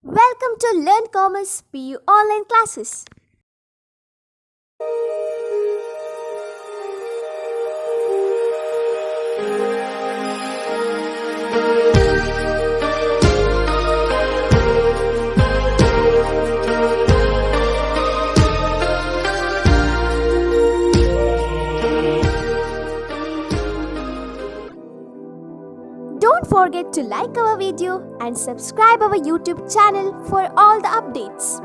Welcome to Learn Commerce PU online classes. Don't forget to like our video and subscribe our YouTube channel for all the updates.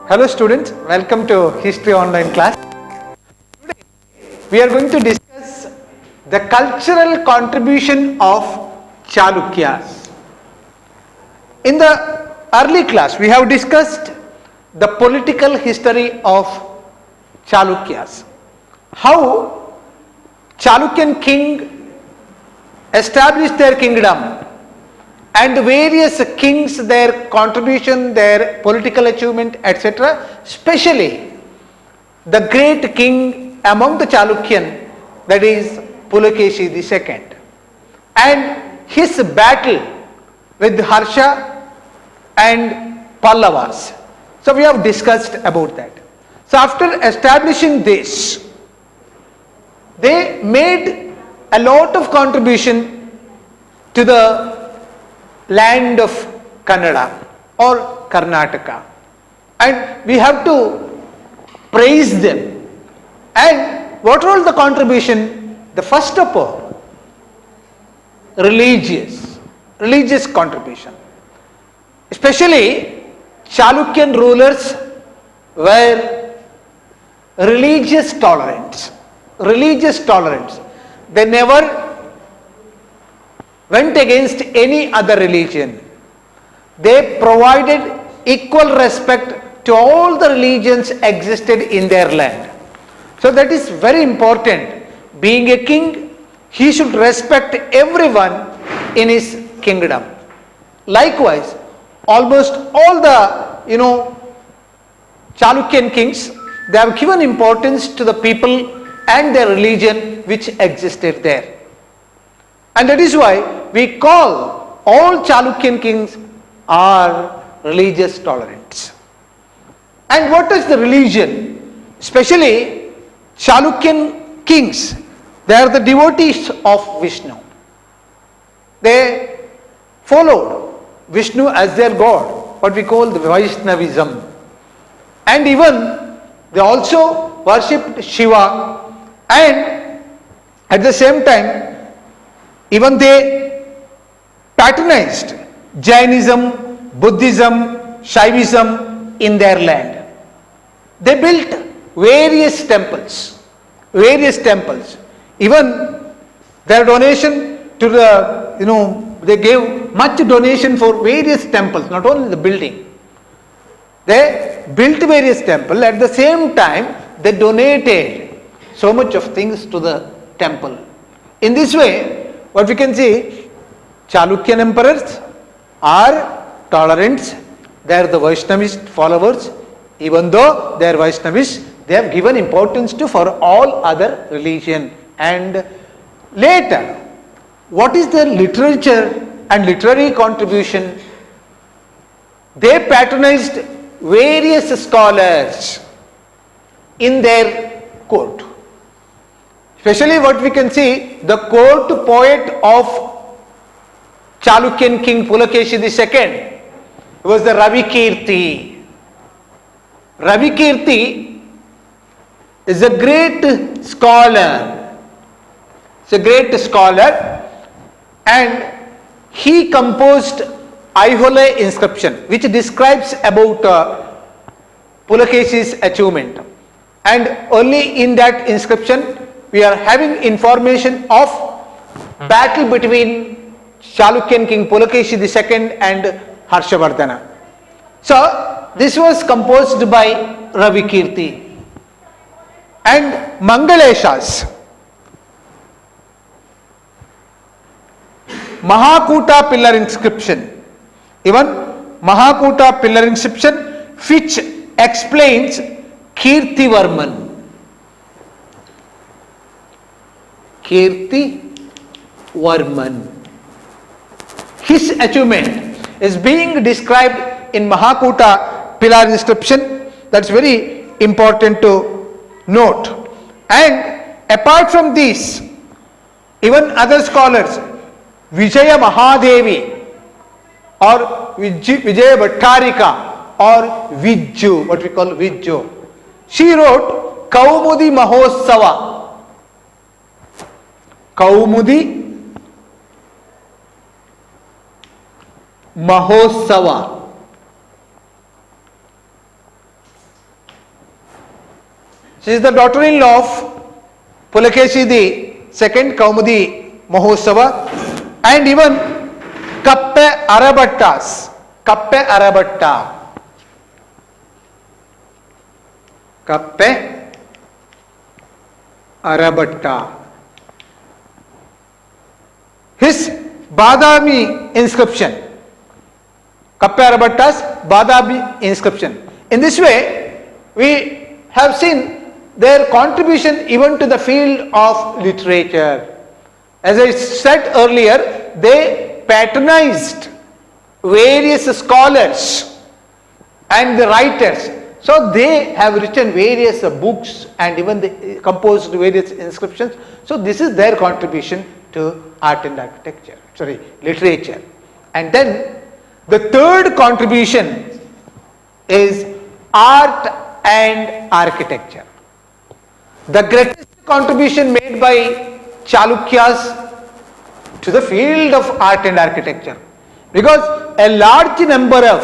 Hello students, welcome to History Online class. Today we are going to discuss the cultural contribution of Chalukyas. In the early class we have discussed the political history of Chalukyas. How Chalukyan king established their kingdom and various kings, their contribution, their political achievement, etc. Especially the great king among the Chalukyan, that is Pulakeshi II, and his battle with Harsha and Pallavas. So we have discussed about that. So after establishing this, they made a lot of contribution to the land of Kannada or Karnataka, and we have to praise them. And what was the contribution? The first of all, religious contribution. Especially Chalukyan rulers were religious tolerant. They never went against any other religion. They provided equal respect to all the religions existed in their land. So that is very important. Being a king, he should respect everyone in his kingdom. Likewise, almost all the Chalukyan kings, they have given importance to the people and their religion which existed there. And that is why we call all Chalukyan kings are religious tolerant. And what is the religion? Especially Chalukyan kings, they are the devotees of Vishnu. They followed Vishnu as their god, what we call the Vaishnavism. And even they also worshipped Shiva, and at the same time even they patronized Jainism, Buddhism, Shaivism in their land. They built various temples. Even their donation to they gave much donation for various temples, not only the building. They built various temples, at the same time they donated so much of things to the temple. In this way, what we can see, Chalukyan emperors are tolerant. They are the Vaishnavist followers. Even though they are Vaishnavists, they have given importance to for all other religion. And later, what is their literature and literary contribution? They patronized various scholars in their court. Especially what we can see, the court poet of Chalukyan king Pulakeshi II was the Ravikirti. Ravikirti is a great scholar. And he composed Aihole inscription, which describes about Pulakeshi's achievement. And only in that inscription we are having information of battle between Chalukyan king Pulakeshi II and Harshavardhana. So this was composed by Ravikirti. And Mangaleshas, Mahakuta pillar inscription, even Mahakuta pillar inscription which explains Kirtivarman. His achievement is being described in Mahakuta pillar inscription. That's very important to note. And apart from these, even other scholars, Vijaya Mahadevi or Vijaya Bhattarika or Vijju, what we call Vijju, she wrote Kaumudi Mahotsava. Kaumudi Mahotsava. She is the daughter-in-law of Pulakeshi the second Kaumudi Mahotsava, and even Kappe Arabhattas. Kappe Arabhatta. Kappe Arabhatta. His Badami inscription. Kappe Arabhatta's Badami inscription. In this way, we have seen their contribution even to the field of literature. As I said earlier, they patronized various scholars and the writers. So they have written various books and even they composed various inscriptions. So this is their contribution to art and architecture, literature. And then the third contribution is art and architecture. The greatest contribution made by Chalukyas to the field of art and architecture, because a large number of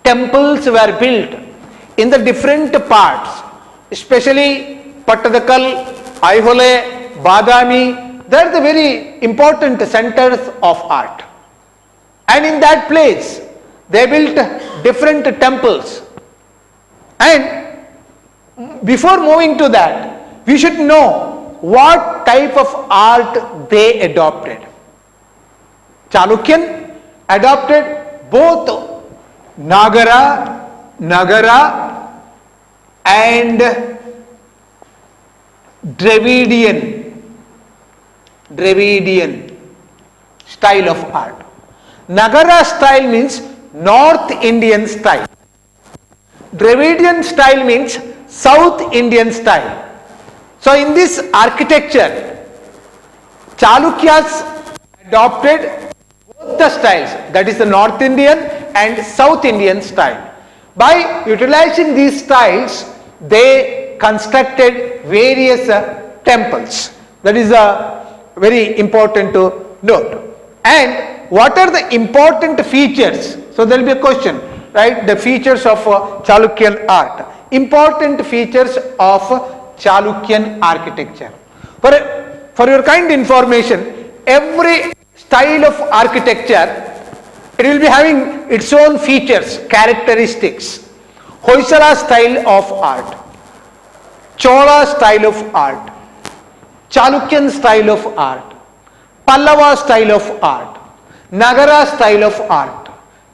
temples were built in the different parts, especially Pattadakal, Aihole, Badami. They are the very important centers of art, and in that place they built different temples. And before moving to that, we should know what type of art they adopted. Chalukyan adopted both Nagara and Dravidian style of art. Nagara style means North Indian style. Dravidian style means South Indian style. So in this architecture, Chalukyas adopted both the styles, that is the North Indian and South Indian style. By utilizing these styles, they constructed various temples. That is very important to note. And what are the important features? So there will be a question, right? The features of Chalukyan art. Important features of Chalukyan architecture. For your kind information, every style of architecture, it will be having its own features, characteristics. Hoysala style of art, Chola style of art, Chalukyan style of art, Pallava style of art, Nagara style of art,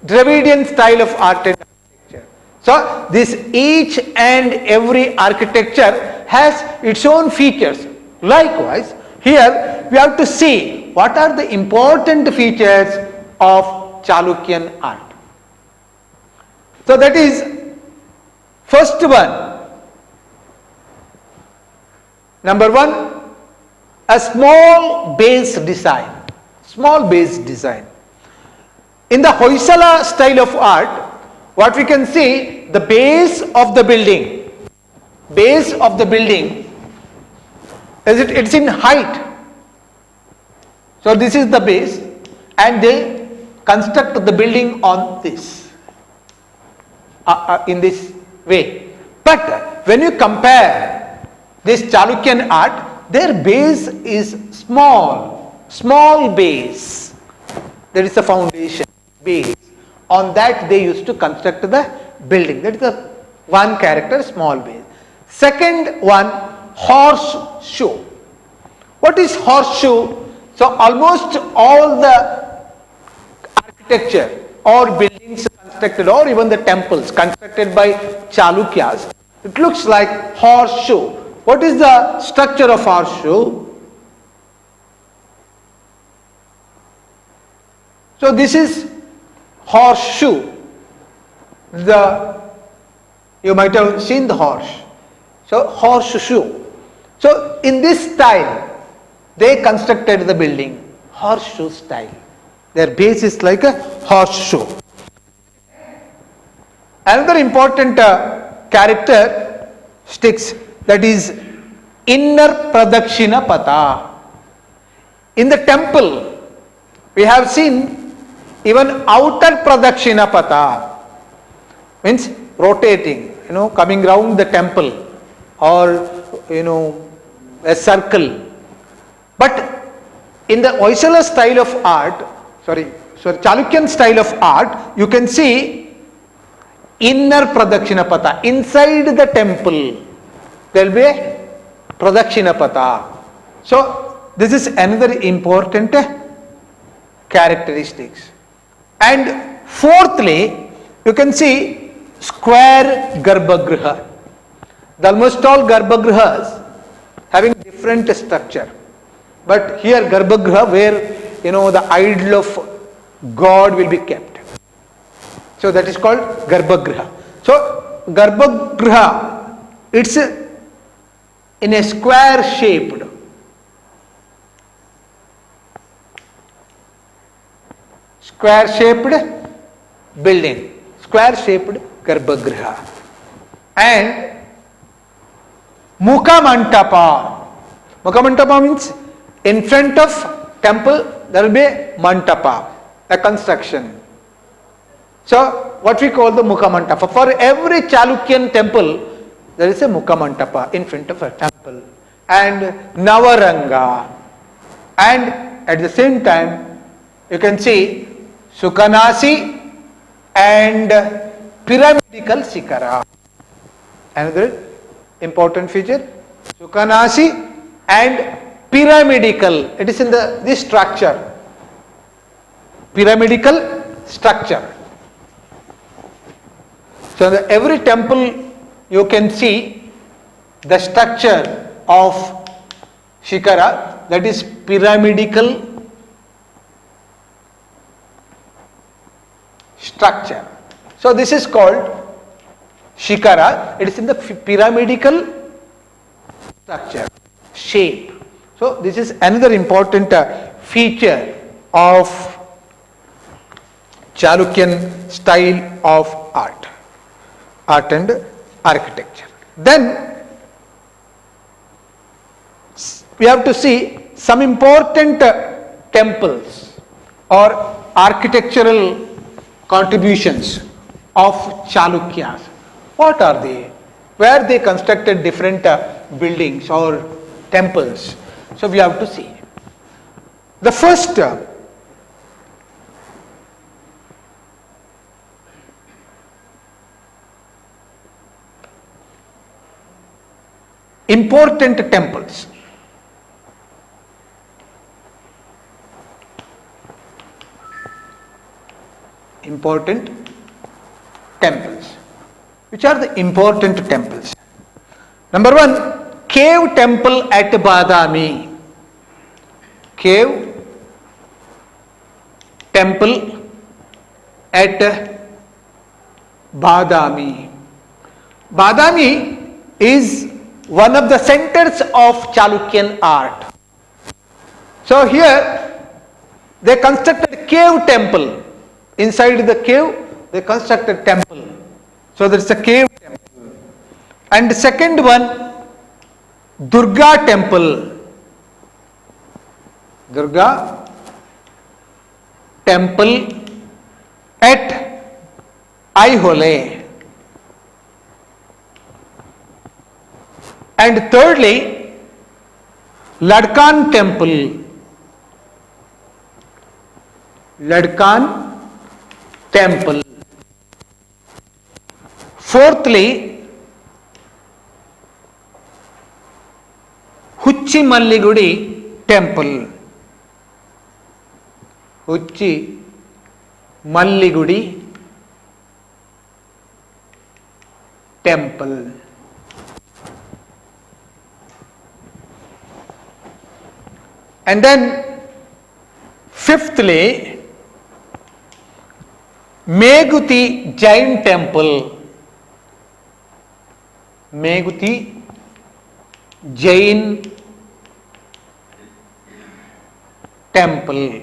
Dravidian style of art and architecture. So this each and every architecture has its own features. Likewise, here we have to see what are the important features of Chalukyan art. So that is first one. Number one, a small base design. Small base design. In the Hoysala style of art, what we can see, the base of the building. Base of the building, it's in height. So this is the base, and they construct the building on this, in this way. But when you compare this Chalukyan art, their base is small base. There is a foundation base. On that they used to construct the building. That is the one character, small base. Second one, horseshoe. What is horseshoe? So almost all the architecture or buildings constructed, or even the temples constructed by Chalukyas, it looks like horseshoe. What is the structure of horseshoe? So this is horseshoe. You might have seen the horse. So horseshoe. So in this style, they constructed the building, horseshoe style. Their base is like a horseshoe. Another important characteristics, that is inner pradakshina pata. In the temple, we have seen even outer pradakshina pata, means rotating, coming round the temple, or a circle. But in the Hoysala style of art, Chalukyan style of art, you can see inner pradakshina pata. Inside the temple, there will be a pradakshina pata. So this is another important characteristics. And fourthly, you can see square garbhagriha. The almost all garbhagrihas having different structure, but here garbhagriha where the idol of God will be kept. So that is called garbhagriha. So garbhagriha, it's in a square shaped. Building, square shaped garbhagriha. And Mukha Mantapa. Mukha Mantapa means in front of temple there will be a mantapa, a construction. So what we call the Mukha Mantapa. For every Chalukyan temple there is a Mukha Mantapa in front of a temple. And Navaranga. And at the same time you can see Sukhanasi and pyramidal Shikara. Another important feature, Sukhanasi and pyramidal. It is in this structure, pyramidal structure. So every temple you can see the structure of Shikara, that is pyramidal structure. So this is called Shikara. It is in the pyramidal structure, shape. So this is another important feature of Chalukyan style of art and architecture. Then we have to see some important temples or architectural contributions of Chalukyas. What are they? Where they constructed different buildings or temples. So we have to see. The first important temples. Important temples. Which are the important temples? Number one, cave temple at Badami. Cave temple at Badami. Badami is one of the centers of Chalukyan art. So here they constructed cave temple. Inside the cave they constructed temple. So there is a cave temple. And the second one, Durga temple. Durga temple at Aihole. And thirdly, Ladkan temple. Ladkan temple. Fourthly, Huchi Malligudi temple. Huchi Malligudi temple. And then fifthly, Meguti Jain Temple. Meguti Jain Temple.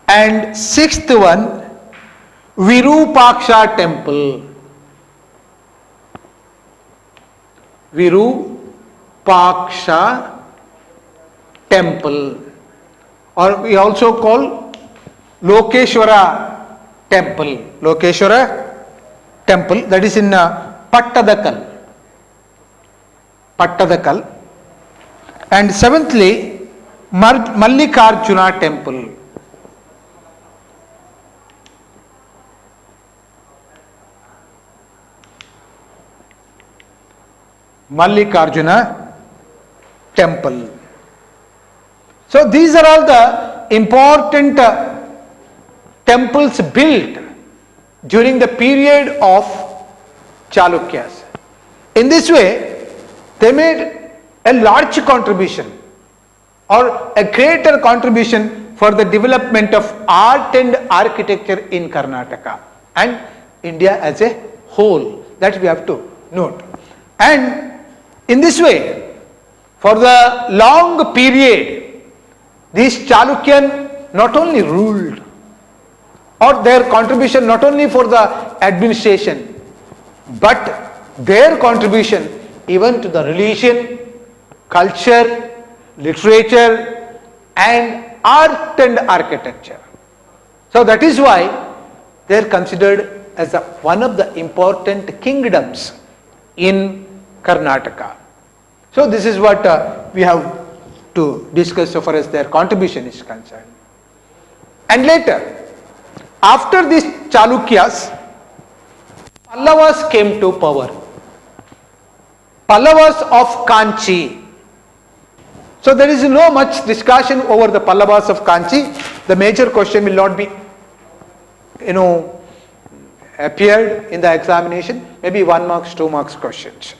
And sixth one, Virupaksha Temple. Virupaksha Temple, or we also call Lokeshwara Temple. Lokeshwara Temple, that is in Pattadakal. Pattadakal. And seventhly, Mallikarjuna Temple. Mallikarjuna Temple. So these are all the important temples built during the period of Chalukyas. In this way, they made a large contribution or a greater contribution for the development of art and architecture in Karnataka and India as a whole. That we have to note. And in this way, for the long period, these Chalukyan not only ruled, or their contribution not only for the administration, but their contribution even to the religion, culture, literature and art and architecture. So that is why they are considered as one of the important kingdoms in Karnataka. So this is what we have to discuss so far as their contribution is concerned. And later, after these Chalukyas, Pallavas came to power. Pallavas of Kanchi. So there is no much discussion over the Pallavas of Kanchi. The major question will not be, appeared in the examination, maybe 1 marks, 2 marks questions.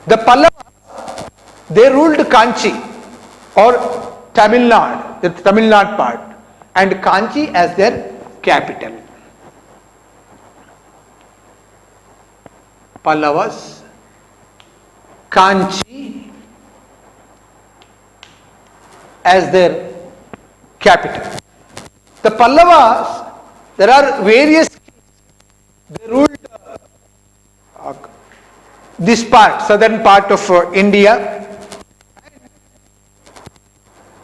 The Pallavas, they ruled Kanchi or Tamil Nadu, the Tamil Nadu part, and Kanchi as their capital. Pallavas, Kanchi as their capital. The Pallavas, there are various kings. They ruled this part, southern part of India.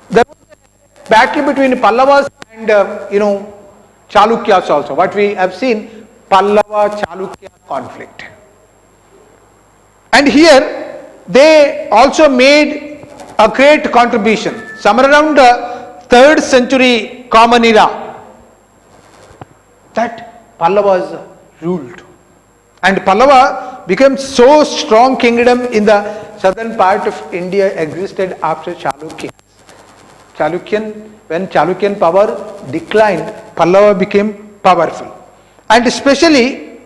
There was a battle between Pallavas and Chalukyas also. What we have seen, Pallava-Chalukya conflict. And here they also made a great contribution. Somewhere around the 3rd century Common Era, that Pallavas ruled. And Pallava became so strong kingdom in the southern part of India existed after Chalukya. When Chalukyan power declined, Pallava became powerful. And especially,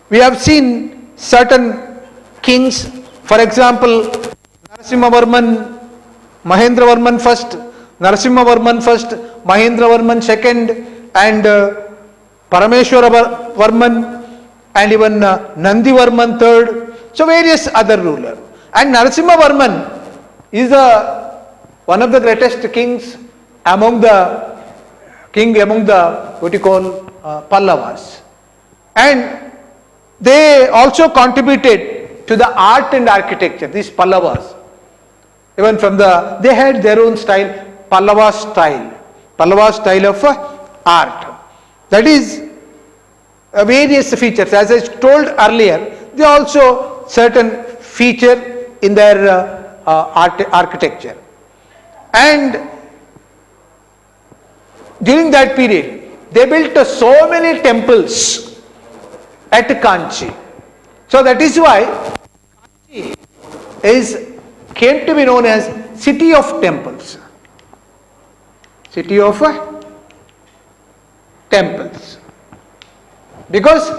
we have seen certain kings, for example, Narasimhavarman, Mahendravarman first, Narasimhavarman first, Mahendravarman second, and Parameshwaravarman, and even Nandivarman third. So various other rulers. And Narasimhavarman is one of the greatest kings among the Pallavas. And they also contributed to the art and architecture, these Pallavas. Even from they had their own style, Pallava style of art. That is various features. As I told earlier, they also certain feature in their architecture. And during that period, they built so many temples at Kanchi. So that is why Kanchi came to be known as City of Temples. City of Temples. Because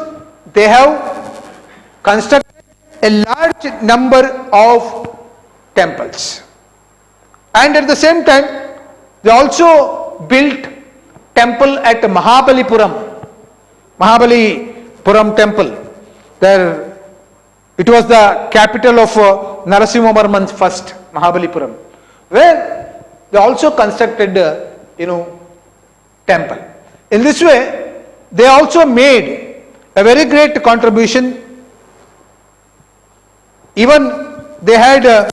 they have constructed a large number of temples. And at the same time, they also built temple at Mahabalipuram temple. There, it was the capital of Narasimhavarman's first, Mahabalipuram, where they also constructed, temple. In this way, they also made a very great contribution. Even they had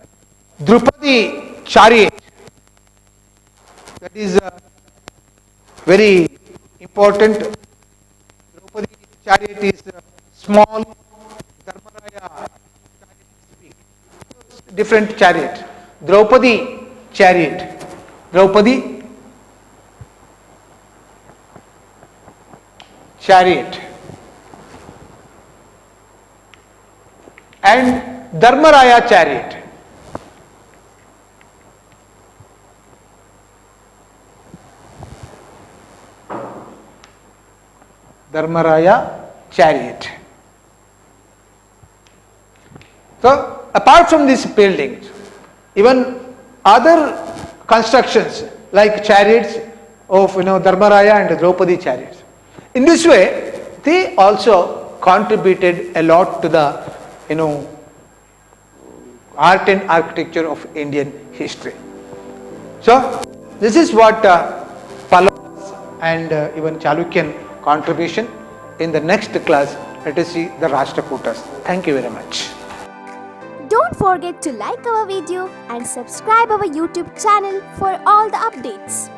Drupadi chariot. That is very important. Draupadi chariot is small, Dharmaraya chariot is big. Different chariot. Draupadi chariot. Draupadi chariot. And Dharmaraya chariot. Dharmaraya chariot. So, apart from these buildings, even other constructions like chariots of Dharmaraya and Draupadi chariots. In this way, they also contributed a lot to the art and architecture of Indian history. So, this is what Pallavas and even Chalukyan contribution. In the next class, let us see the Rashtrakutas. Thank you very much. Don't forget to like our video and subscribe our YouTube channel for all the updates.